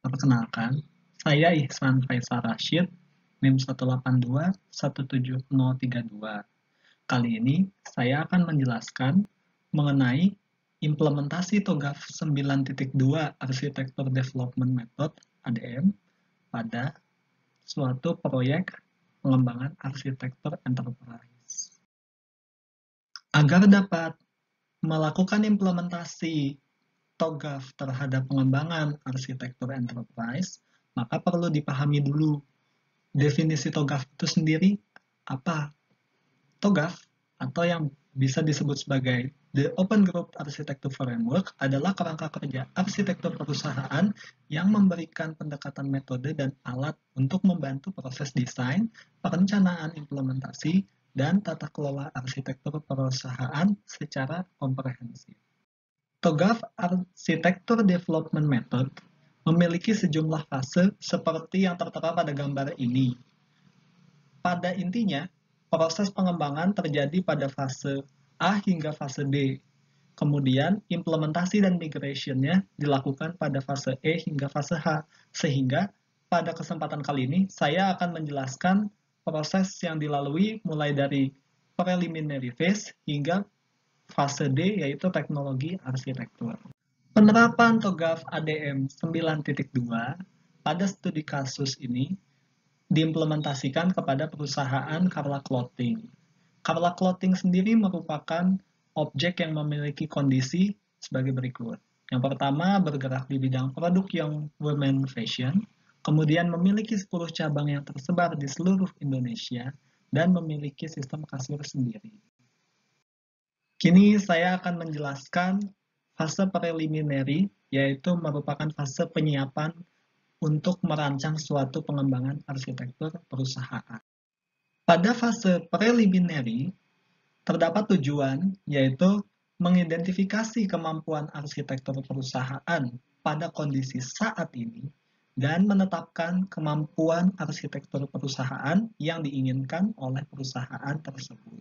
Perkenalkan, saya Ihsan Faisal Rashid, NIM 182 17032. Kali ini saya akan menjelaskan mengenai implementasi TOGAF 9.2 Arsitektur Development Method (ADM) pada suatu proyek pengembangan arsitektur enterprise. Agar dapat melakukan implementasi TOGAF terhadap pengembangan arsitektur enterprise, maka perlu dipahami dulu definisi TOGAF itu sendiri apa. TOGAF atau yang bisa disebut sebagai The Open Group Architecture Framework adalah kerangka kerja arsitektur perusahaan yang memberikan pendekatan metode dan alat untuk membantu proses desain, perencanaan implementasi, dan tata kelola arsitektur perusahaan secara komprehensif. TOGAF Architecture Development Method memiliki sejumlah fase seperti yang tertera pada gambar ini. Pada intinya, proses pengembangan terjadi pada fase A hingga fase D. Kemudian, implementasi dan migration-nya dilakukan pada fase E hingga fase H. Sehingga, pada kesempatan kali ini, saya akan menjelaskan proses yang dilalui mulai dari preliminary phase hingga fase D, yaitu teknologi arsitektur. Penerapan TOGAF ADM 9.2 pada studi kasus ini diimplementasikan kepada perusahaan Carla Clothing. Carla Clothing sendiri merupakan objek yang memiliki kondisi sebagai berikut. Yang pertama, bergerak di bidang produk young women fashion, kemudian memiliki 10 cabang yang tersebar di seluruh Indonesia, dan memiliki sistem kasir sendiri. Kini saya akan menjelaskan fase preliminary, yaitu merupakan fase penyiapan untuk merancang suatu pengembangan arsitektur perusahaan. Pada fase preliminary, terdapat tujuan, yaitu mengidentifikasi kemampuan arsitektur perusahaan pada kondisi saat ini, dan menetapkan kemampuan arsitektur perusahaan yang diinginkan oleh perusahaan tersebut.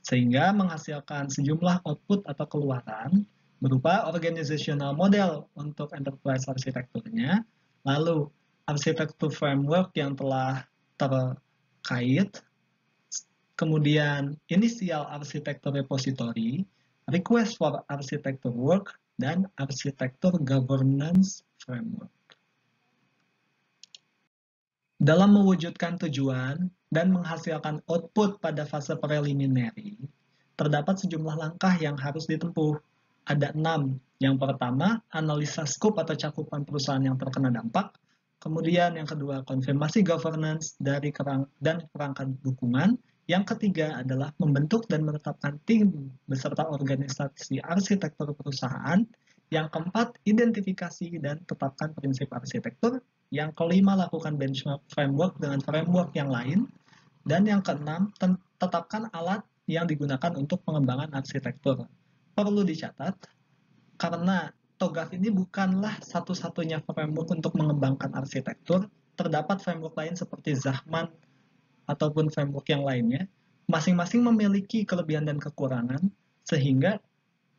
Sehingga menghasilkan sejumlah output atau keluaran berupa organizational model untuk enterprise arsitekturnya, lalu arsitektur framework yang telah terkait, kemudian inisial arsitektur repository, request for architecture work, dan arsitektur governance framework. Dalam mewujudkan tujuan dan menghasilkan output pada fase preliminary, terdapat sejumlah langkah yang harus ditempuh. Ada 6. Yang pertama, analisa skop atau cakupan perusahaan yang terkena dampak. Kemudian yang kedua, konfirmasi governance dari perangkat dukungan. Yang ketiga adalah membentuk dan menetapkan tim beserta organisasi arsitektur perusahaan. Yang keempat, identifikasi dan tetapkan prinsip arsitektur. Yang kelima, lakukan benchmark framework dengan framework yang lain. Dan yang keenam, tetapkan alat yang digunakan untuk pengembangan arsitektur. Perlu dicatat, karena TOGAF ini bukanlah satu-satunya framework untuk mengembangkan arsitektur, terdapat framework lain seperti Zahman ataupun framework yang lainnya, masing-masing memiliki kelebihan dan kekurangan, sehingga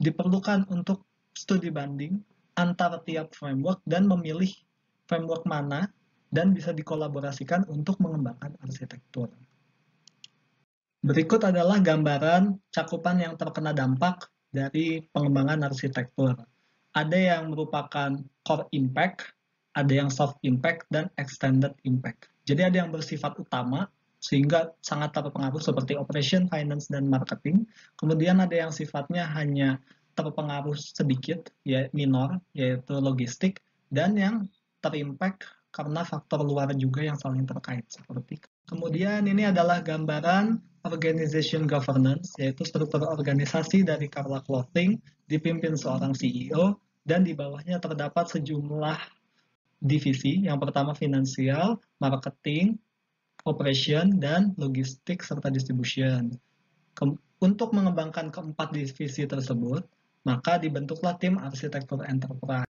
diperlukan untuk studi banding antara tiap framework dan memilih framework mana dan bisa dikolaborasikan untuk mengembangkan arsitektur. Berikut adalah gambaran cakupan yang terkena dampak dari pengembangan arsitektur. Ada yang merupakan core impact, ada yang soft impact, dan extended impact. Jadi ada yang bersifat utama, sehingga sangat terpengaruh seperti operation, finance, dan marketing. Kemudian ada yang sifatnya hanya terpengaruh sedikit, ya minor, yaitu logistik, dan yang terimpact karena faktor luar juga yang saling terkait. Kemudian ini adalah gambaran organization governance, yaitu struktur organisasi dari Carla Clothing, dipimpin seorang CEO, dan di bawahnya terdapat sejumlah divisi. Yang pertama finansial, marketing, operation, dan logistik serta distribution. Untuk mengembangkan keempat divisi tersebut, maka dibentuklah tim arsitektur enterprise.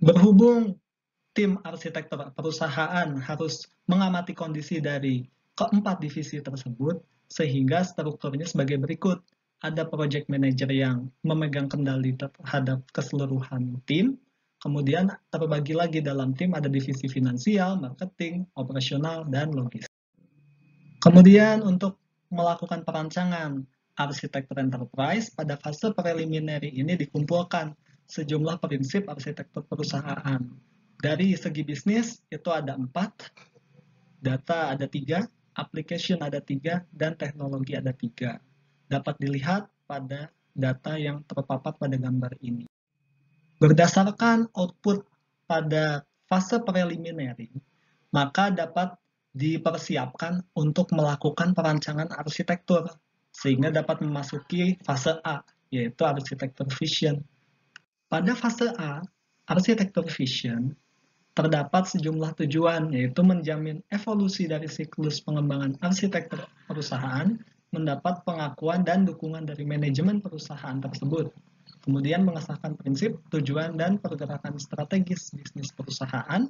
Berhubung tim arsitektur perusahaan harus mengamati kondisi dari keempat divisi tersebut, sehingga strukturnya sebagai berikut. Ada project manager yang memegang kendali terhadap keseluruhan tim, Kemudian terbagi lagi dalam tim ada divisi finansial, marketing, operasional, dan logistik. Kemudian untuk melakukan perancangan arsitektur enterprise, pada fase preliminary ini dikumpulkan sejumlah prinsip arsitektur perusahaan. Dari segi bisnis itu ada 4, data ada 3, application ada 3, dan teknologi ada 3. Dapat dilihat pada data yang terpapat pada gambar ini. Berdasarkan output pada fase preliminary, maka dapat dipersiapkan untuk melakukan perancangan arsitektur, sehingga dapat memasuki fase A, yaitu arsitektur vision. Pada fase A, arsitektur vision, terdapat sejumlah tujuan, yaitu menjamin evolusi dari siklus pengembangan arsitektur perusahaan, mendapat pengakuan dan dukungan dari manajemen perusahaan tersebut. Kemudian mengesahkan prinsip, tujuan, dan pergerakan strategis bisnis perusahaan,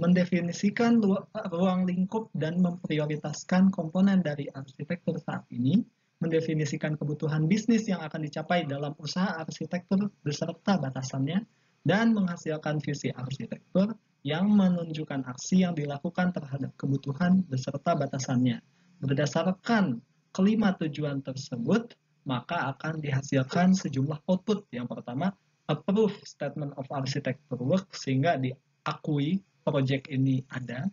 mendefinisikan ruang lingkup dan memprioritaskan komponen dari arsitektur saat ini, mendefinisikan kebutuhan bisnis yang akan dicapai dalam usaha arsitektur beserta batasannya, dan menghasilkan visi arsitektur yang menunjukkan aksi yang dilakukan terhadap kebutuhan beserta batasannya. Berdasarkan kelima tujuan tersebut, maka akan dihasilkan sejumlah output. Yang pertama, approve statement of architecture work, sehingga diakui project ini ada.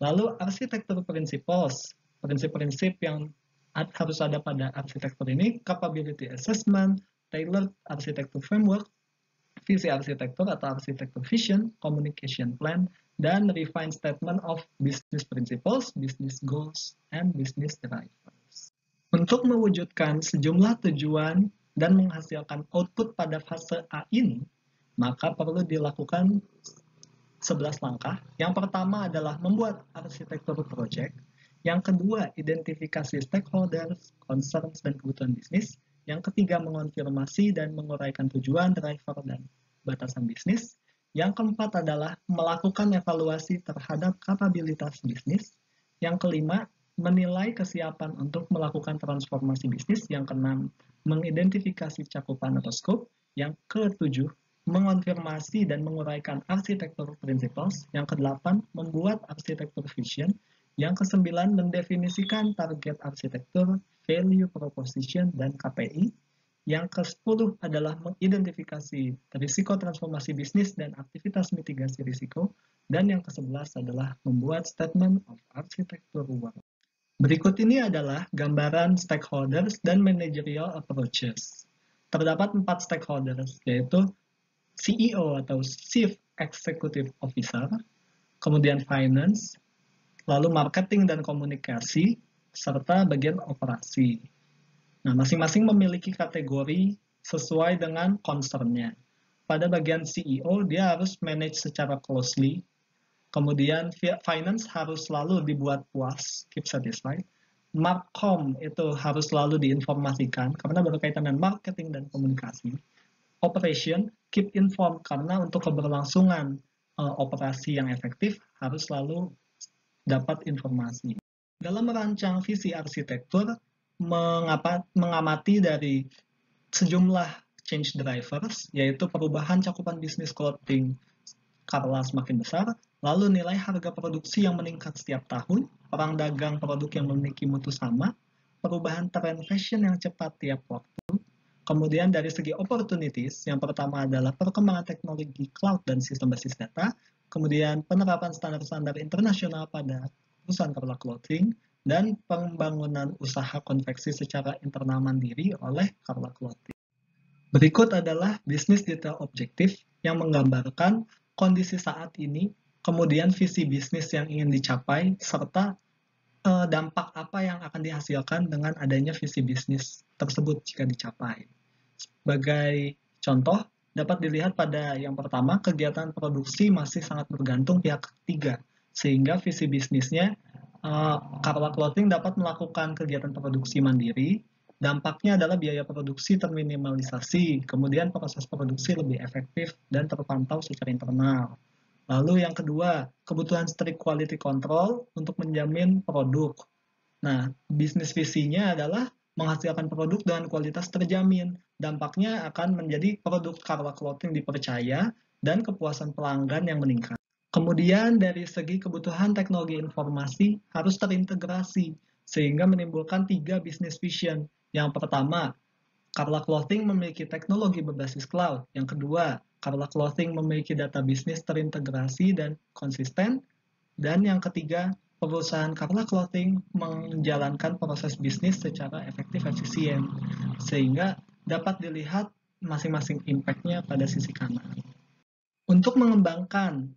Lalu arsitektur principles, prinsip-prinsip yang harus ada pada arsitektur ini, capability assessment, tailored architecture framework, visi arsitektur atau arsitektur vision, communication plan, dan refined statement of business principles, business goals, and business drivers. Untuk mewujudkan sejumlah tujuan dan menghasilkan output pada fase A ini, maka perlu dilakukan 11 langkah. Yang pertama adalah membuat arsitektur project. Yang kedua, identifikasi stakeholders, concerns, dan kebutuhan bisnis. Yang ketiga, mengonfirmasi dan menguraikan tujuan, driver, dan batasan bisnis. Yang keempat adalah melakukan evaluasi terhadap kapabilitas bisnis. Yang kelima, menilai kesiapan untuk melakukan transformasi bisnis. Yang keenam, mengidentifikasi cakupan atau scope. Yang ketujuh, mengonfirmasi dan menguraikan arsitektur principles. Yang kedelapan, membuat arsitektur vision. Yang kesembilan, mendefinisikan target arsitektur, value proposition, dan KPI. Yang ke-10 adalah mengidentifikasi risiko transformasi bisnis dan aktivitas mitigasi risiko. Dan yang ke-11 adalah membuat statement of architecture work. Berikut ini adalah gambaran stakeholders dan managerial approaches. Terdapat 4 stakeholders, yaitu CEO atau Chief Executive Officer, kemudian finance, lalu marketing dan komunikasi, serta bagian operasi. Nah, masing-masing memiliki kategori sesuai dengan concern-nya. Pada bagian CEO, dia harus manage secara closely. Kemudian finance harus selalu dibuat puas, keep satisfied. Markom itu harus selalu diinformasikan karena berkaitan dengan marketing dan komunikasi. Operation, keep informed karena untuk keberlangsungan operasi yang efektif harus selalu dapat informasi. Dalam merancang visi arsitektur, mengamati dari sejumlah change drivers, yaitu perubahan cakupan bisnis clothing skala semakin besar, lalu nilai harga produksi yang meningkat setiap tahun, perang dagang produk yang memiliki mutu sama, perubahan tren fashion yang cepat tiap waktu. Kemudian dari segi opportunities, yang pertama adalah perkembangan teknologi cloud dan sistem basis data, kemudian penerapan standar-standar internasional pada perusahaan Carla Clothing, dan pembangunan usaha konveksi secara internal mandiri oleh Carla Clothing. Berikut adalah bisnis detail objektif yang menggambarkan kondisi saat ini, kemudian visi bisnis yang ingin dicapai, serta dampak apa yang akan dihasilkan dengan adanya visi bisnis tersebut jika dicapai. Sebagai contoh, dapat dilihat pada yang pertama, kegiatan produksi masih sangat bergantung pihak ketiga, sehingga visi bisnisnya Carla Clothing dapat melakukan kegiatan produksi mandiri. Dampaknya adalah biaya produksi terminimalisasi, kemudian proses produksi lebih efektif dan terpantau secara internal. Lalu yang kedua, kebutuhan strict quality control untuk menjamin produk. Nah, bisnis visinya adalah menghasilkan produk dengan kualitas terjamin. Dampaknya akan menjadi produk Carla Clothing dipercaya dan kepuasan pelanggan yang meningkat. Kemudian dari segi kebutuhan teknologi informasi harus terintegrasi, sehingga menimbulkan 3 business vision. Yang pertama, Carla Clothing memiliki teknologi berbasis cloud. Yang kedua, Carla Clothing memiliki data bisnis terintegrasi dan konsisten. Dan yang ketiga, perusahaan Carla Clothing menjalankan proses bisnis secara efektif efisien, sehingga dapat dilihat masing-masing impact-nya pada sisi kanan. Untuk mengembangkan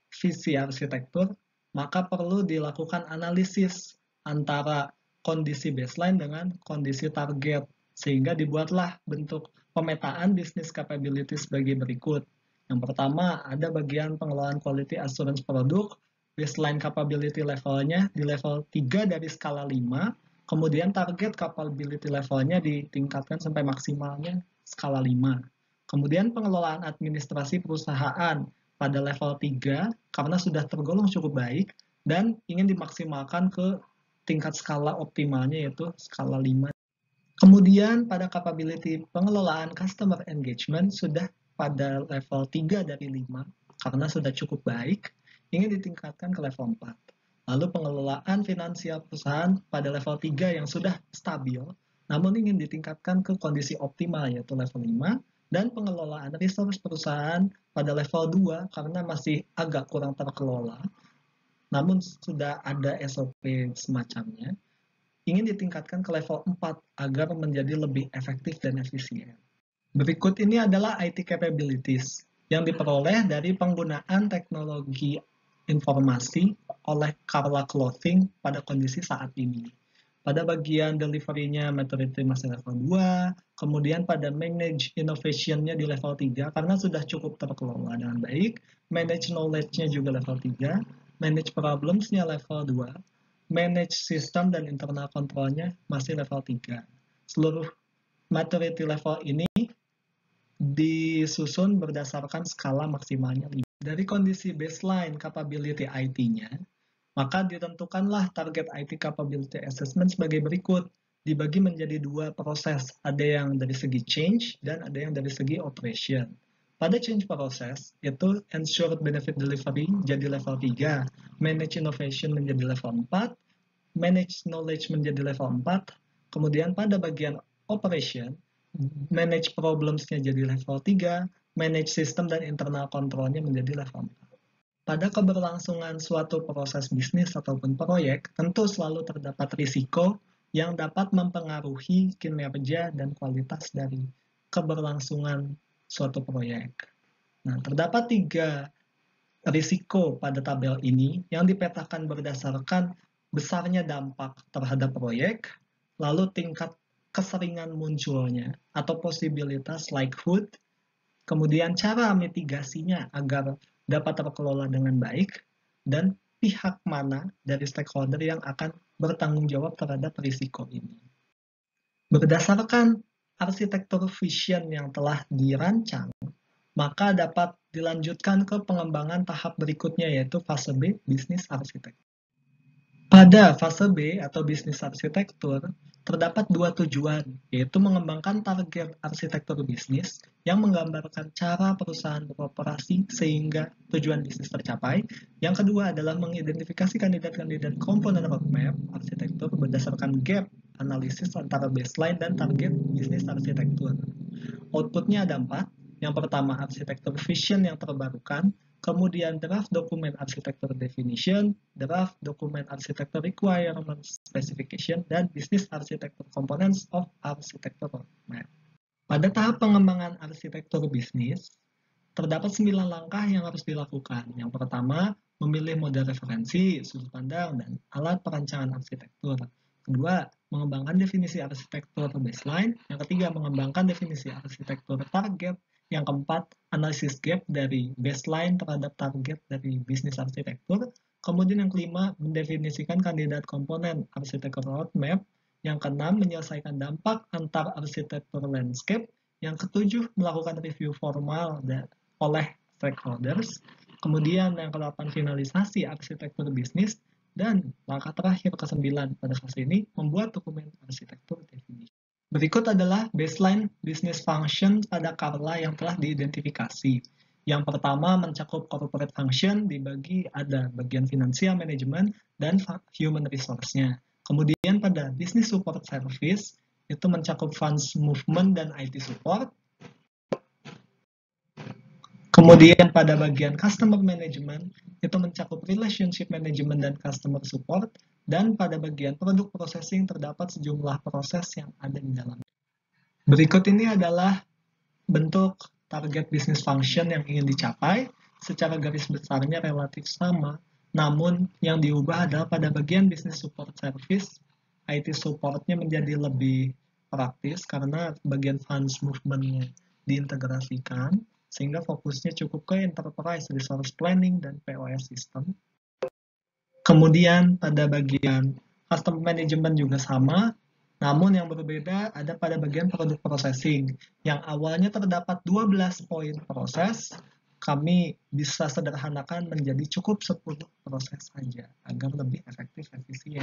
visi arsitektur, maka perlu dilakukan analisis antara kondisi baseline dengan kondisi target, sehingga dibuatlah bentuk pemetaan business capabilities sebagai berikut. Yang pertama, ada bagian pengelolaan quality assurance produk, baseline capability levelnya di level 3 dari skala 5, kemudian target capability levelnya ditingkatkan sampai maksimalnya skala 5. Kemudian pengelolaan administrasi perusahaan pada level 3 karena sudah tergolong cukup baik dan ingin dimaksimalkan ke tingkat skala optimalnya yaitu skala 5. Kemudian pada capability pengelolaan customer engagement sudah pada level 3 dari 5 karena sudah cukup baik, ingin ditingkatkan ke level 4. Lalu pengelolaan finansial perusahaan pada level 3 yang sudah stabil, namun ingin ditingkatkan ke kondisi optimal yaitu level 5, dan pengelolaan resource perusahaan pada level 2 karena masih agak kurang terkelola, namun sudah ada SOP semacamnya, ingin ditingkatkan ke level 4 agar menjadi lebih efektif dan efisien. Berikut ini adalah IT capabilities yang diperoleh dari penggunaan teknologi informasi oleh Carla Clothing pada kondisi saat ini. Pada bagian delivery-nya maturity masih level 2, kemudian pada manage innovation-nya di level 3 karena sudah cukup terkelola dengan baik, manage knowledge-nya juga level 3, manage problems-nya level 2, manage system dan internal control-nya masih level 3. Seluruh maturity level ini disusun berdasarkan skala maksimalnya 5. Dari kondisi baseline capability IT-nya, maka ditentukanlah target IT capability assessment sebagai berikut. Dibagi menjadi 2 proses, ada yang dari segi change dan ada yang dari segi operation. Pada change process, itu ensured benefit delivery jadi level 3, manage innovation menjadi level 4, manage knowledge menjadi level 4, kemudian pada bagian operation, manage problems-nya jadi level 3, manage system dan internal control-nya menjadi level 4. Pada keberlangsungan suatu proses bisnis ataupun proyek, tentu selalu terdapat risiko yang dapat mempengaruhi kinerja dan kualitas dari keberlangsungan suatu proyek. Nah, terdapat 3 risiko pada tabel ini yang dipetakan berdasarkan besarnya dampak terhadap proyek, lalu tingkat keseringan munculnya atau posibilitas likelihood, kemudian cara mitigasinya agar dapat terkelola dengan baik, dan pihak mana dari stakeholder yang akan bertanggung jawab terhadap risiko ini. Berdasarkan arsitektur vision yang telah dirancang, maka dapat dilanjutkan ke pengembangan tahap berikutnya yaitu fase B, bisnis arsitektur. Pada fase B atau bisnis arsitektur, terdapat 2 tujuan, yaitu mengembangkan target arsitektur bisnis yang menggambarkan cara perusahaan beroperasi sehingga tujuan bisnis tercapai. Yang kedua adalah mengidentifikasi kandidat-kandidat komponen roadmap arsitektur berdasarkan gap analisis antara baseline dan target bisnis arsitektur. Outputnya ada 4. Yang pertama, arsitektur vision yang terbarukan, kemudian draft dokumen arsitektur definition, draft dokumen arsitektur requirement specification, dan business arsitektur components of arsitektur roadmap. Pada tahap pengembangan arsitektur bisnis, terdapat 9 langkah yang harus dilakukan. Yang pertama, memilih model referensi, sudut pandang, dan alat perancangan arsitektur. Kedua, mengembangkan definisi arsitektur baseline. Yang ketiga, mengembangkan definisi arsitektur target. Yang keempat, analisis gap dari baseline terhadap target dari bisnis arsitektur. Kemudian yang kelima, mendefinisikan kandidat komponen arsitektur roadmap. Yang keenam, menyelesaikan dampak antar arsitektur landscape. Yang ketujuh, melakukan review formal oleh stakeholders. Kemudian yang ke-8, finalisasi arsitektur bisnis. Dan langkah terakhir ke-9 pada fase ini, membuat dokumen arsitektur definisi. Berikut adalah baseline business function pada Carla yang telah diidentifikasi. Yang pertama mencakup corporate function, dibagi ada bagian finansial management dan human resource-nya. Kemudian pada business support service, itu mencakup funds movement dan IT support. Kemudian pada bagian customer management, itu mencakup relationship management dan customer support. Dan pada bagian product processing terdapat sejumlah proses yang ada di dalamnya. Berikut ini adalah bentuk target business function yang ingin dicapai. Secara garis besarnya relatif sama, namun yang diubah adalah pada bagian business support service, IT support-nya menjadi lebih praktis karena bagian funds movement-nya diintegrasikan, sehingga fokusnya cukup ke enterprise resource planning dan POS system. Kemudian pada bagian customer management juga sama, namun yang berbeda ada pada bagian product processing, yang awalnya terdapat 12 poin proses, kami bisa sederhanakan menjadi cukup 10 proses saja, agar lebih efektif efisien.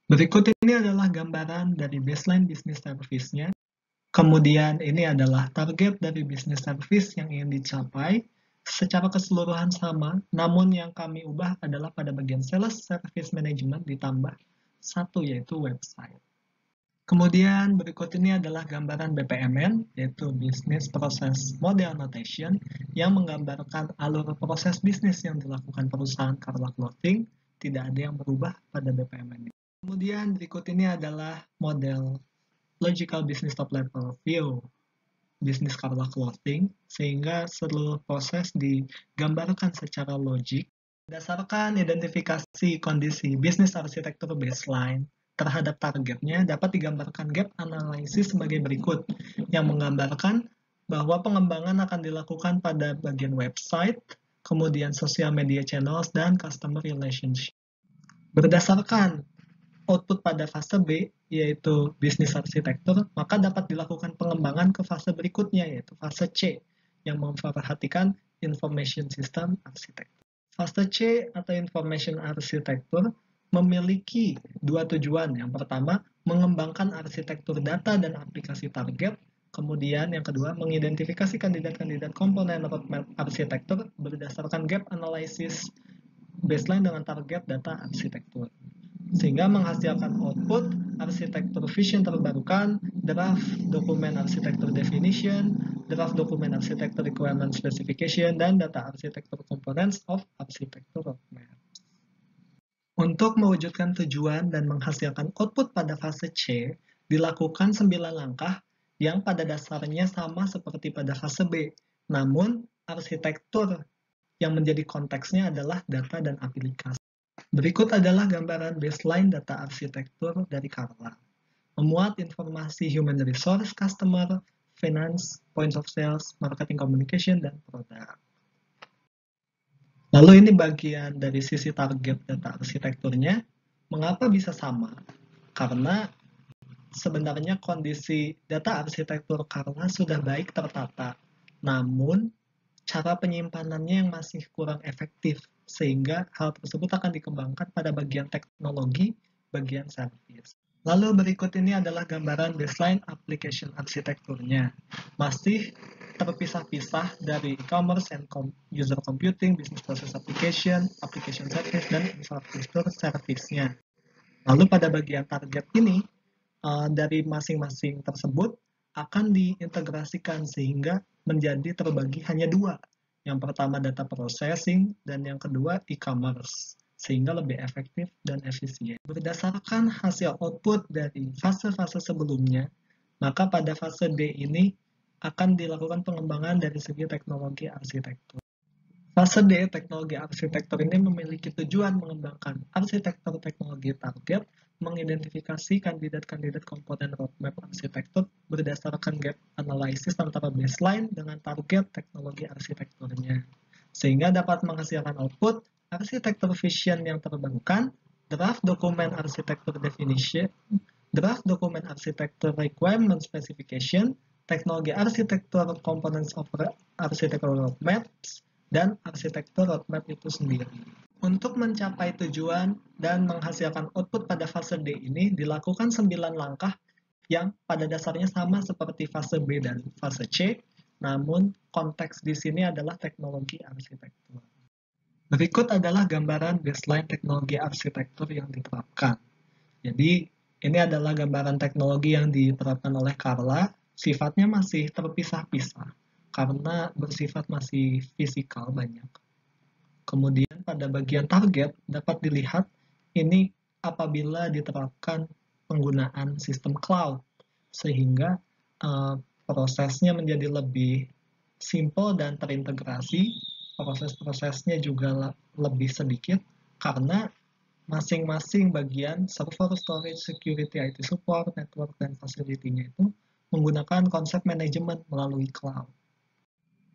Berikut ini adalah gambaran dari baseline business service-nya. Kemudian ini adalah target dari business service yang ingin dicapai. Secara keseluruhan sama, namun yang kami ubah adalah pada bagian sales service management ditambah satu, yaitu website. Kemudian berikut ini adalah gambaran BPMN, yaitu Business Process Model Notation, yang menggambarkan alur proses bisnis yang dilakukan perusahaan Carla Clothing. Tidak ada yang berubah pada BPMN. Kemudian berikut ini adalah model Logical Business Top Level View bisnis Carla Clothing, sehingga seluruh proses digambarkan secara logik. Berdasarkan identifikasi kondisi bisnis arsitektur baseline terhadap targetnya, dapat digambarkan gap analisis sebagai berikut, yang menggambarkan bahwa pengembangan akan dilakukan pada bagian website, kemudian social media channels, dan customer relationship. Berdasarkan output pada fase B, yaitu bisnis arsitektur, maka dapat dilakukan pengembangan ke fase berikutnya, yaitu fase C, yang memperhatikan information system arsitektur. Fase C atau information arsitektur memiliki dua tujuan. Yang pertama, mengembangkan arsitektur data dan aplikasi target. Kemudian yang kedua, mengidentifikasi kandidat-kandidat komponen roadmap arsitektur berdasarkan gap analysis baseline dengan target data arsitektur, sehingga menghasilkan output arsitektur vision terbarukan, draft dokumen arsitektur definition, draft dokumen arsitektur requirement specification, dan data arsitektur components of arsitektur roadmap. Untuk mewujudkan tujuan dan menghasilkan output pada fase C, dilakukan 9 langkah yang pada dasarnya sama seperti pada fase B. Namun, arsitektur yang menjadi konteksnya adalah data dan aplikasi. Berikut adalah gambaran baseline data arsitektur dari Carla. Memuat informasi human resource, customer, finance, points of sales, marketing communication, dan produk. Lalu ini bagian dari sisi target data arsitekturnya. Mengapa bisa sama? Karena sebenarnya kondisi data arsitektur Carla sudah baik tertata, namun cara penyimpanannya yang masih kurang efektif, sehingga hal tersebut akan dikembangkan pada bagian teknologi, bagian service. Lalu berikut ini adalah gambaran baseline application arsitekturnya. Masih terpisah-pisah dari e-commerce and user computing, business process application, application service, dan infrastruktur service-nya. Lalu pada bagian target ini, dari masing-masing tersebut akan diintegrasikan sehingga menjadi terbagi hanya dua. Yang pertama data processing dan yang kedua e-commerce, sehingga lebih efektif dan efisien. Berdasarkan hasil output dari fase-fase sebelumnya, maka pada fase D ini akan dilakukan pengembangan dari segi teknologi arsitektur. Fase D, teknologi arsitektur ini memiliki tujuan mengembangkan arsitektur teknologi target, mengidentifikasi kandidat-kandidat komponen roadmap arsitektur berdasarkan gap analysis antara baseline dengan target teknologi arsitekturnya, sehingga dapat menghasilkan output arsitektur vision yang terbarukan, draft dokumen arsitektur definition, draft dokumen arsitektur requirement specification, teknologi arsitektur components of arsitektur roadmaps, dan arsitektur roadmap itu sendiri. Untuk mencapai tujuan dan menghasilkan output pada fase D ini dilakukan 9 langkah yang pada dasarnya sama seperti fase B dan fase C, namun konteks di sini adalah teknologi arsitektur. Berikut adalah gambaran baseline teknologi arsitektur yang diterapkan. Jadi, ini adalah gambaran teknologi yang diterapkan oleh Carla, sifatnya masih terpisah-pisah, karena bersifat masih fisikal banyak. Kemudian pada bagian target dapat dilihat ini apabila diterapkan penggunaan sistem cloud, sehingga prosesnya menjadi lebih simple dan terintegrasi, proses-prosesnya juga lebih sedikit, karena masing-masing bagian server, storage, security, IT support, network, dan facility-nya itu menggunakan konsep manajemen melalui cloud.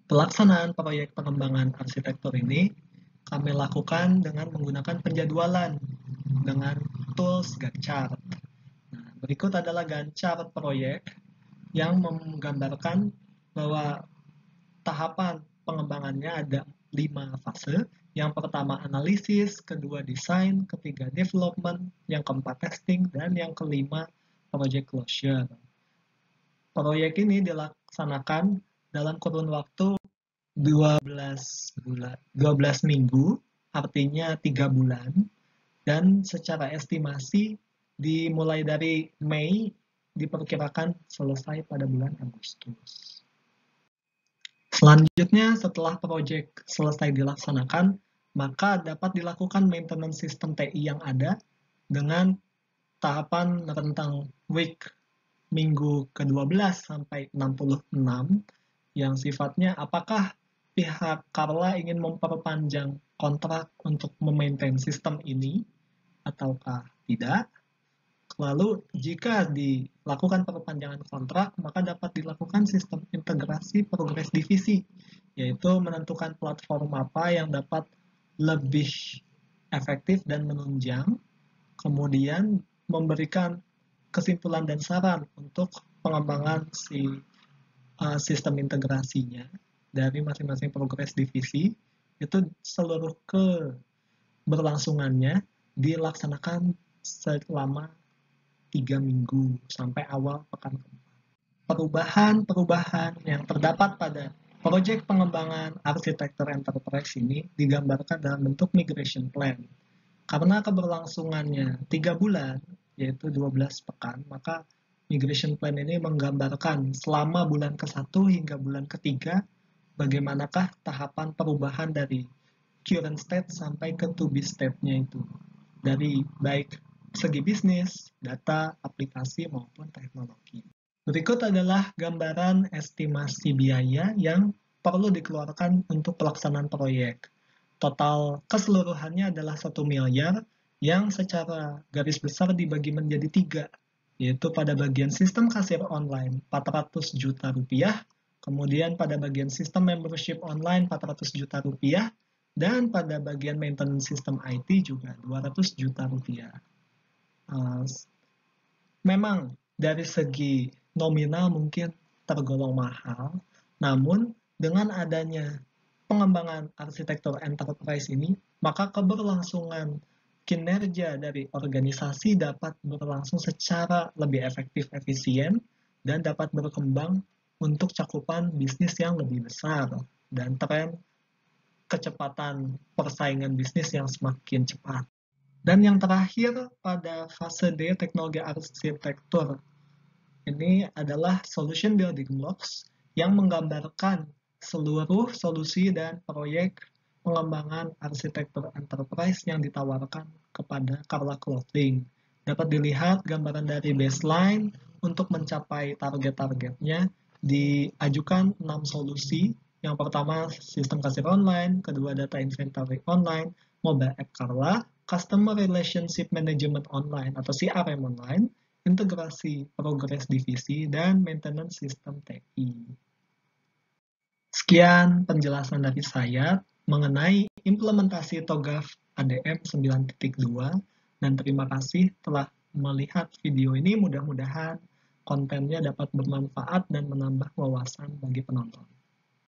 Pelaksanaan proyek pengembangan arsitektur ini kami lakukan dengan menggunakan penjadwalan dengan tools Gantt chart. Nah, berikut adalah Gantt chart proyek yang menggambarkan bahwa tahapan pengembangannya ada 5 fase. Yang pertama analisis, kedua desain, ketiga development, yang keempat testing, dan yang kelima project closure. Proyek ini dilaksanakan dalam kurun waktu 12 minggu, artinya 3 bulan, dan secara estimasi dimulai dari Mei diperkirakan selesai pada bulan Agustus. Selanjutnya, setelah proyek selesai dilaksanakan, maka dapat dilakukan maintenance sistem TI yang ada dengan tahapan rentang week minggu ke-12 sampai 66 yang sifatnya apakah pihak Carla ingin memperpanjang kontrak untuk memaintain sistem ini ataukah tidak. Lalu, jika dilakukan perpanjangan kontrak, maka dapat dilakukan sistem integrasi progres divisi, yaitu menentukan platform apa yang dapat lebih efektif dan menunjang, kemudian memberikan kesimpulan dan saran untuk pengembangan sistem integrasinya dari masing-masing progres divisi, itu seluruh keberlangsungannya dilaksanakan selama 3 minggu sampai awal pekan keempat. Perubahan-perubahan yang terdapat pada proyek pengembangan arsitektur enterprise ini digambarkan dalam bentuk migration plan. Karena keberlangsungannya 3 bulan, yaitu 12 pekan, maka migration plan ini menggambarkan selama bulan ke-1 hingga bulan ke-3 bagaimanakah tahapan perubahan dari current state sampai ke to be state-nya itu. Dari baik segi bisnis, data, aplikasi, maupun teknologi. Berikut adalah gambaran estimasi biaya yang perlu dikeluarkan untuk pelaksanaan proyek. Total keseluruhannya adalah 1 miliar yang secara garis besar dibagi menjadi 3, yaitu pada bagian sistem kasir online 400 juta rupiah, kemudian pada bagian sistem membership online 400 juta rupiah, dan pada bagian maintenance sistem IT juga 200 juta rupiah. Memang dari segi nominal mungkin tergolong mahal, namun dengan adanya pengembangan arsitektur enterprise ini, maka keberlangsungan kinerja dari organisasi dapat berlangsung secara lebih efektif, efisien, dan dapat berkembang untuk cakupan bisnis yang lebih besar dan tren kecepatan persaingan bisnis yang semakin cepat. Dan yang terakhir pada fase D teknologi arsitektur ini adalah solution building blocks yang menggambarkan seluruh solusi dan proyek pengembangan arsitektur enterprise yang ditawarkan kepada Carla Clothing. Dapat dilihat gambaran dari baseline untuk mencapai target-targetnya diajukan 6 solusi. Yang pertama sistem kasir online, kedua data inventory online, mobile app Carla, Customer Relationship Management Online atau CRM Online, integrasi progres divisi, dan maintenance sistem TI. Sekian penjelasan dari saya mengenai implementasi TOGAF ADM 9.2, dan terima kasih telah melihat video ini. Mudah-mudahan kontennya dapat bermanfaat dan menambah wawasan bagi penonton.